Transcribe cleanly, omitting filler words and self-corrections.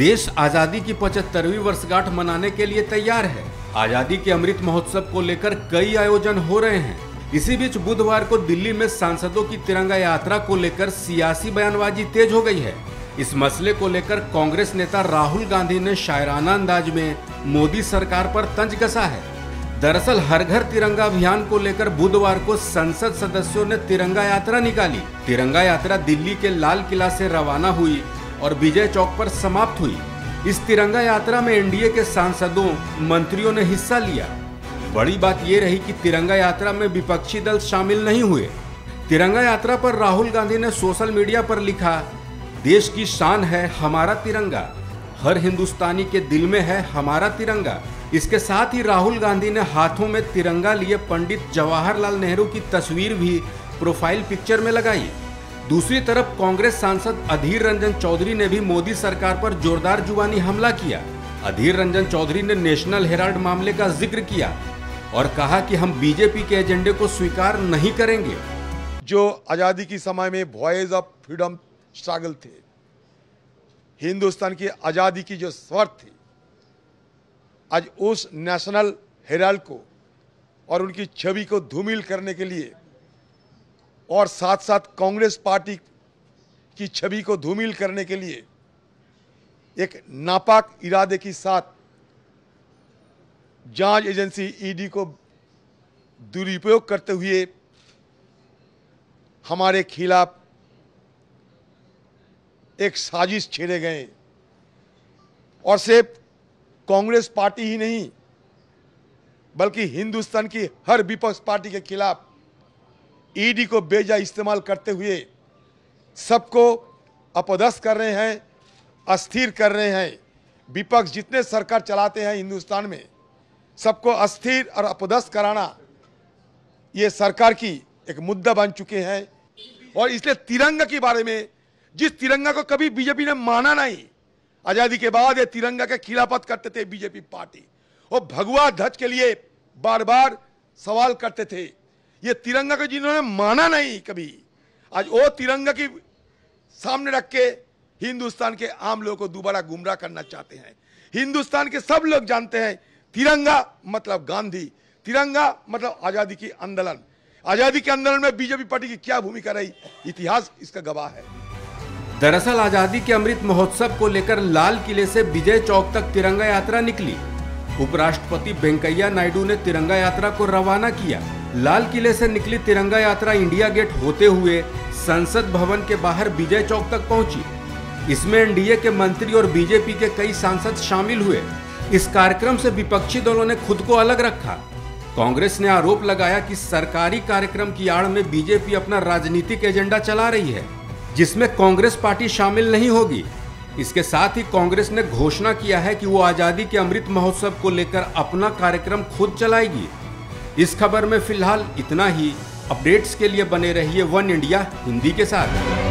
देश आजादी की 75वीं वर्षगांठ मनाने के लिए तैयार है। आजादी के अमृत महोत्सव को लेकर कई आयोजन हो रहे हैं। इसी बीच बुधवार को दिल्ली में सांसदों की तिरंगा यात्रा को लेकर सियासी बयानबाजी तेज हो गई है। इस मसले को लेकर कांग्रेस नेता राहुल गांधी ने शायराना अंदाज में मोदी सरकार पर तंज कसा है। दरअसल हर घर तिरंगा अभियान को लेकर बुधवार को संसद सदस्यों ने तिरंगा यात्रा निकाली। तिरंगा यात्रा दिल्ली के लाल किला से रवाना हुई और विजय चौक पर समाप्त हुई। इस तिरंगा यात्रा में एनडीए के सांसदों, मंत्रियों ने हिस्सा लिया। बड़ी बात ये रही कि तिरंगा यात्रा में विपक्षी दल शामिल नहीं हुए। तिरंगा यात्रा पर राहुल गांधी ने सोशल मीडिया पर लिखा, देश की शान है हमारा तिरंगा, हर हिंदुस्तानी के दिल में है हमारा तिरंगा। इसके साथ ही राहुल गांधी ने हाथों में तिरंगा लिए पंडित जवाहरलाल नेहरू की तस्वीर भी प्रोफाइल पिक्चर में लगाई। दूसरी तरफ कांग्रेस सांसद अधीर रंजन चौधरी ने भी मोदी सरकार पर जोरदार जुबानी हमला किया। अधीर रंजन चौधरी ने नेशनल हेराल्ड मामले का जिक्र किया और कहा कि हम बीजेपी के एजेंडे को स्वीकार नहीं करेंगे। जो आजादी की समय में वॉइस ऑफ फ्रीडम स्ट्रगल थे, हिंदुस्तान की आजादी की जो स्वर थी, आज उस नेशनल हेराल्ड को और उनकी छवि को धूमिल करने के लिए और साथ साथ कांग्रेस पार्टी की छवि को धूमिल करने के लिए एक नापाक इरादे के साथ जांच एजेंसी ईडी को दुरुपयोग करते हुए हमारे खिलाफ एक साजिश छेड़े गए। और सिर्फ कांग्रेस पार्टी ही नहीं बल्कि हिंदुस्तान की हर विपक्ष पार्टी के खिलाफ ईडी को बेजा इस्तेमाल करते हुए सबको अपदस्थ कर रहे हैं, अस्थिर कर रहे हैं। विपक्ष जितने सरकार चलाते हैं हिंदुस्तान में, सबको अस्थिर और अपदस्थ कराना ये सरकार की एक मुद्दा बन चुके हैं। और इसलिए तिरंगा के बारे में, जिस तिरंगा को कभी बीजेपी ने माना नहीं, आजादी के बाद ये तिरंगा के खिलाफत करते थे बीजेपी पार्टी, और भगवा ध्वज के लिए बार बार सवाल करते थे। ये तिरंगा को जिन्होंने माना नहीं कभी, आज वो तिरंगा की सामने रख के हिंदुस्तान के आम लोगों को दोबारा गुमराह करना चाहते हैं। हिंदुस्तान के सब लोग जानते हैं तिरंगा मतलब गांधी, तिरंगा मतलब आजादी की आंदोलन। आजादी के आंदोलन में बीजेपी पार्टी की क्या भूमिका रही, इतिहास इसका गवाह है। दरअसल आजादी के अमृत महोत्सव को लेकर लाल किले से विजय चौक तक तिरंगा यात्रा निकली। उपराष्ट्रपति वेंकैया नायडू ने तिरंगा यात्रा को रवाना किया। लाल किले से निकली तिरंगा यात्रा इंडिया गेट होते हुए संसद भवन के बाहर विजय चौक तक पहुंची। इसमें एनडीए के मंत्री और बीजेपी के कई सांसद शामिल हुए। इस कार्यक्रम से विपक्षी दलों ने खुद को अलग रखा। कांग्रेस ने आरोप लगाया कि सरकारी कार्यक्रम की आड़ में बीजेपी अपना राजनीतिक एजेंडा चला रही है, जिसमें कांग्रेस पार्टी शामिल नहीं होगी। इसके साथ ही कांग्रेस ने घोषणा किया है कि वो आजादी के अमृत महोत्सव को लेकर अपना कार्यक्रम खुद चलाएगी। इस खबर में फिलहाल इतना ही। अपडेट्स के लिए बने रहिए वन इंडिया हिंदी के साथ।